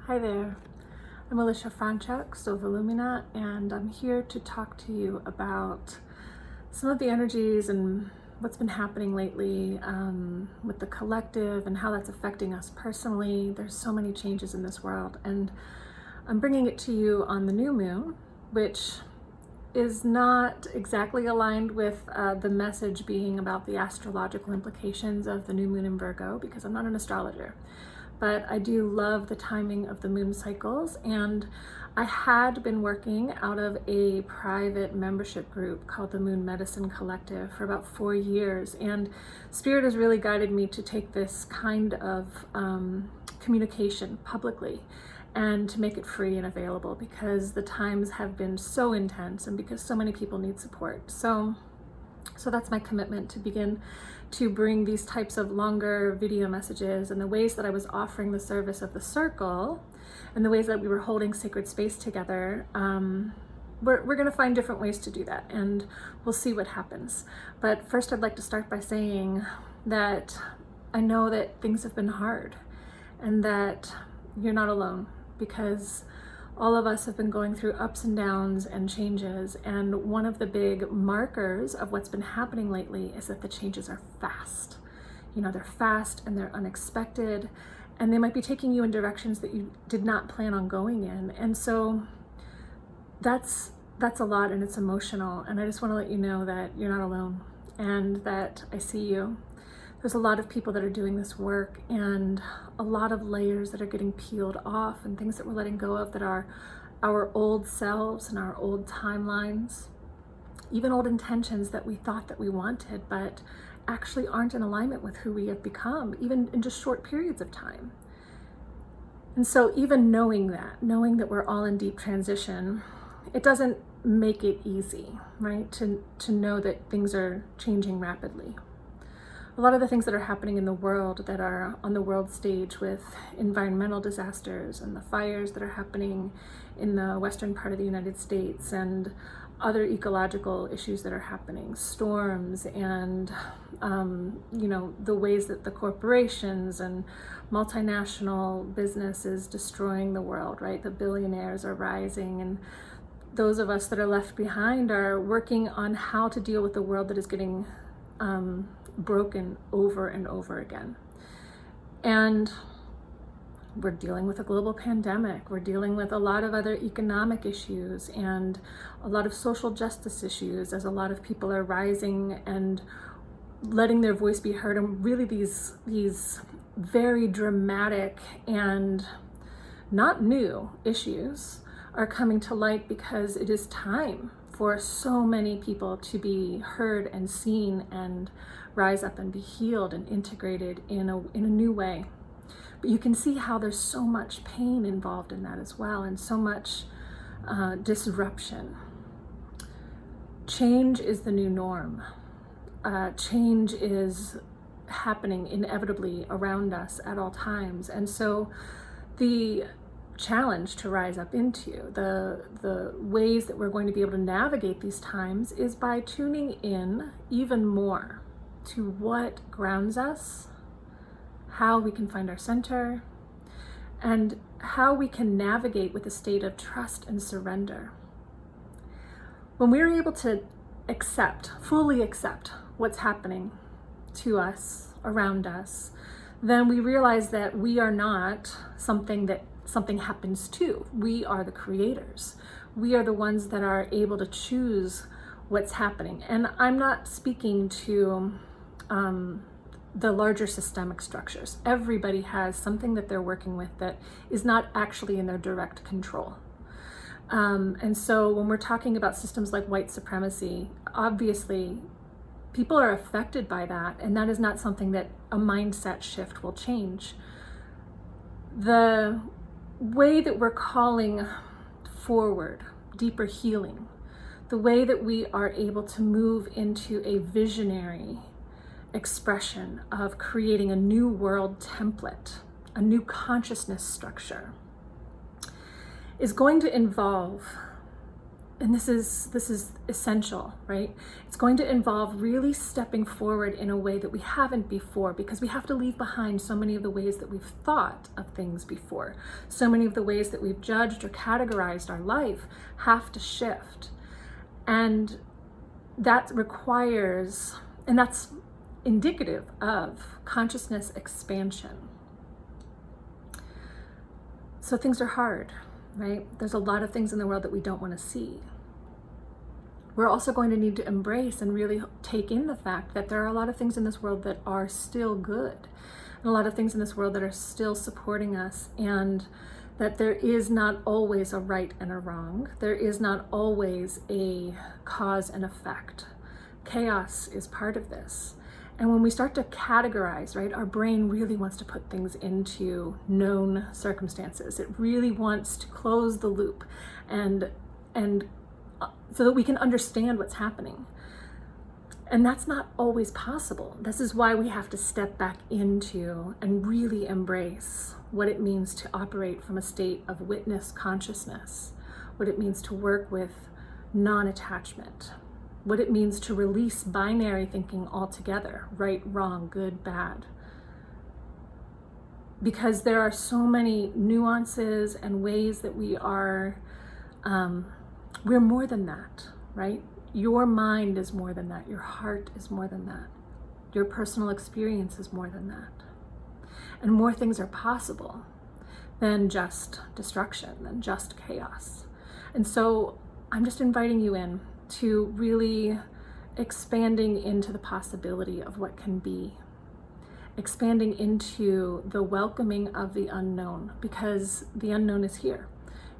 Hi there, I'm Alicia Franchuk, Sova Lumina, and I'm here to talk to you about some of the energies and what's been happening lately with the collective and how that's affecting us personally. There's so many changes in this world, and I'm bringing it to you on the new moon, which is not exactly aligned with the message being about the astrological implications of the new moon in Virgo, because I'm not an astrologer. But I do love the timing of the moon cycles, and I had been working out of a private membership group called the Moon Medicine Collective for about 4 years, and Spirit has really guided me to take this kind of communication publicly and to make it free and available, because the times have been so intense and because so many people need support. So that's my commitment, to begin to bring these types of longer video messages and the ways that I was offering the service of the circle and the ways that we were holding sacred space together. We're going to find different ways to do that, and we'll see what happens. But first, I'd like to start by saying that I know that things have been hard and that you're not alone, because all of us have been going through ups and downs and changes, and one of the big markers of what's been happening lately is that the changes are fast. They're fast and they're unexpected, and they might be taking you in directions that you did not plan on going in. And so that's a lot, and it's emotional, and I just want to let you know that you're not alone and that I see you. There's a lot of people that are doing this work, and a lot of layers that are getting peeled off, and things that we're letting go of that are our old selves and our old timelines, even old intentions that we thought that we wanted, but actually aren't in alignment with who we have become, even in just short periods of time. And so even knowing that we're all in deep transition, it doesn't make it easy, right? To know that things are changing rapidly. A lot of the things that are happening in the world, that are on the world stage with environmental disasters and the fires that are happening in the western part of the United States, and other ecological issues that are happening, storms, and the ways that the corporations and multinational business is destroying the world, right? The billionaires are rising, and those of us that are left behind are working on how to deal with the world that is getting broken over and over again. And we're dealing with a global pandemic. We're dealing with a lot of other economic issues and a lot of social justice issues, as a lot of people are rising and letting their voice be heard. And really these very dramatic and not new issues are coming to light, because it is time for so many people to be heard and seen and rise up and be healed and integrated in a new way. But you can see how there's so much pain involved in that as well, and so much disruption. Change is the new norm. Change is happening inevitably around us at all times. And so the challenge to rise up into, the ways that we're going to be able to navigate these times, is by tuning in even more to what grounds us, how we can find our center, and how we can navigate with a state of trust and surrender. When we're able to fully accept what's happening to us, around us, then we realize that we are not something that something happens to. We are the creators. We are the ones that are able to choose what's happening. And I'm not speaking to the larger systemic structures. Everybody has something that they're working with that is not actually in their direct control. And so when we're talking about systems like white supremacy, obviously people are affected by that, and that is not something that a mindset shift will change. The way that we're calling forward deeper healing, the way that we are able to move into a visionary expression of creating a new world template, a new consciousness structure, is going to involve and this is essential, right? It's going to involve really stepping forward in a way that we haven't before, because we have to leave behind so many of the ways that we've thought of things before. So many of the ways that we've judged or categorized our life have to shift. And that requires, and that's indicative of consciousness expansion. So things are hard, right? There's a lot of things in the world that we don't want to see. We're also going to need to embrace and really take in the fact that there are a lot of things in this world that are still good, and a lot of things in this world that are still supporting us, and that there is not always a right and a wrong. There is not always a cause and effect. Chaos is part of this. And when we start to categorize, right, our brain really wants to put things into known circumstances. It really wants to close the loop and so that we can understand what's happening. And that's not always possible. This is why we have to step back into and really embrace what it means to operate from a state of witness consciousness, what it means to work with non-attachment, what it means to release binary thinking altogether, right, wrong, good, bad. Because there are so many nuances and ways that we are, we're more than that, right? Your mind is more than that. Your heart is more than that. Your personal experience is more than that. And more things are possible than just destruction, than just chaos. And so I'm just inviting you in to really expanding into the possibility of what can be, expanding into the welcoming of the unknown, because the unknown is here.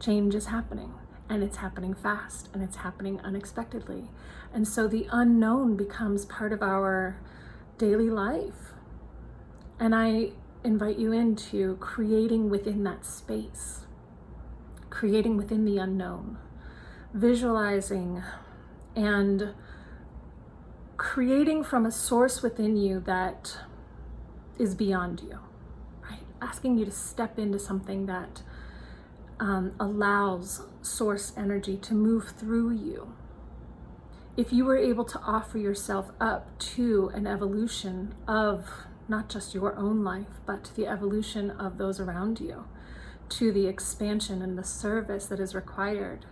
Change is happening, and it's happening fast, and it's happening unexpectedly. And so the unknown becomes part of our daily life. And I invite you into creating within that space, creating within the unknown, visualizing and creating from a source within you that is beyond you, right? Asking you to step into something that allows source energy to move through you. If you were able to offer yourself up to an evolution of not just your own life, but to the evolution of those around you, to the expansion and the service that is required,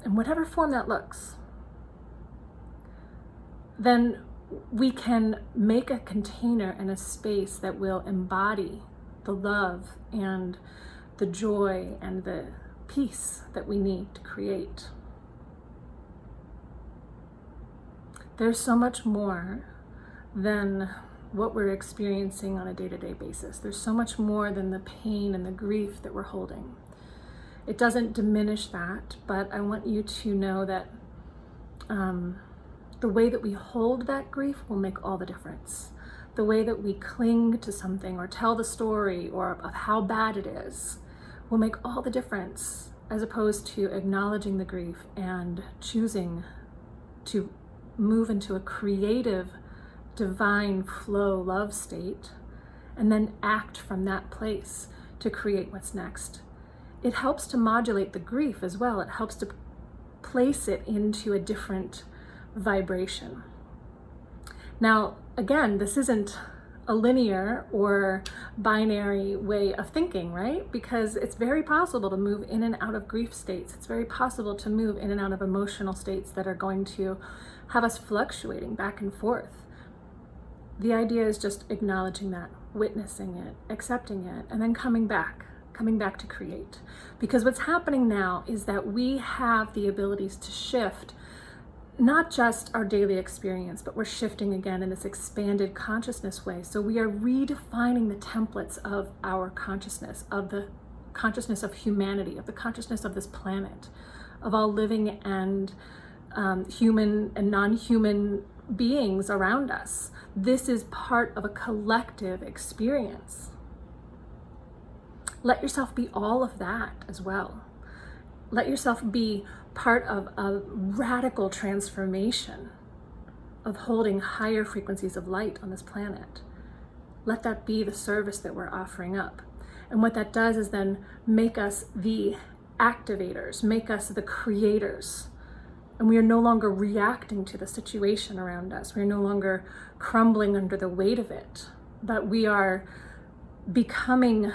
in whatever form that looks, then we can make a container and a space that will embody the love and the joy and the peace that we need to create. There's so much more than what we're experiencing on a day-to-day basis. There's so much more than the pain and the grief that we're holding. It doesn't diminish that, but I want you to know that the way that we hold that grief will make all the difference. The way that we cling to something or tell the story or of how bad it is will make all the difference, as opposed to acknowledging the grief and choosing to move into a creative, divine flow love state, and then act from that place to create what's next. It helps to modulate the grief as well. It helps to place it into a different vibration. Now, again, this isn't a linear or binary way of thinking, right? Because it's very possible to move in and out of grief states. It's very possible to move in and out of emotional states that are going to have us fluctuating back and forth. The idea is just acknowledging that, witnessing it, accepting it, and then coming back to create. Because what's happening now is that we have the abilities to shift not just our daily experience, but we're shifting again in this expanded consciousness way. So we are redefining the templates of our consciousness, of the consciousness of humanity, of the consciousness of this planet, of all living and human and non-human beings around us. This is part of a collective experience. Let yourself be all of that as well. Let yourself be part of a radical transformation of holding higher frequencies of light on this planet. Let that be the service that we're offering up. And what that does is then make us the activators, make us the creators. And we are no longer reacting to the situation around us. We are no longer crumbling under the weight of it, but we are becoming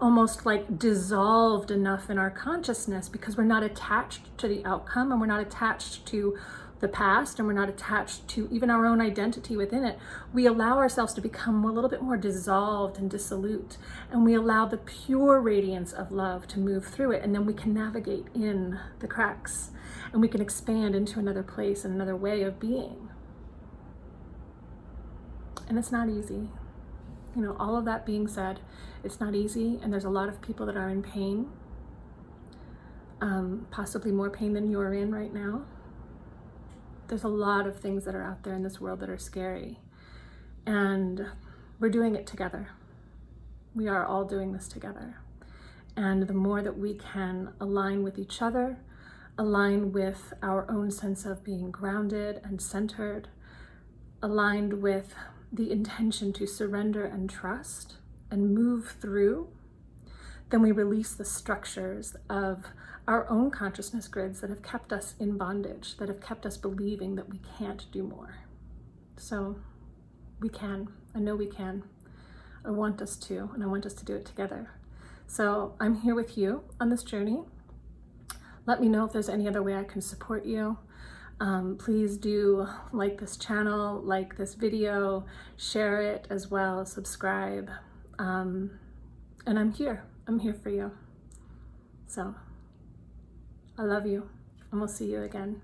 almost like dissolved enough in our consciousness because we're not attached to the outcome, and we're not attached to the past, and we're not attached to even our own identity within it. We allow ourselves to become a little bit more dissolved and dissolute, and we allow the pure radiance of love to move through it, and then we can navigate in the cracks, and we can expand into another place and another way of being. And it's not easy. You know, all of that being said, it's not easy, and there's a lot of people that are in pain, possibly more pain than you're in right now. There's a lot of things that are out there in this world that are scary, and we're doing it together. We are all doing this together. And the more that we can align with each other, align with our own sense of being grounded and centered, aligned with the intention to surrender and trust and move through, then we release the structures of our own consciousness grids that have kept us in bondage, that have kept us believing that we can't do more. So we can. I know we can. I want us to, and I want us to do it together. So I'm here with you on this journey. Let me know if there's any other way I can support you. Please do like this channel, like this video, share it as well, subscribe. And I'm here for you. So I love you, and we'll see you again.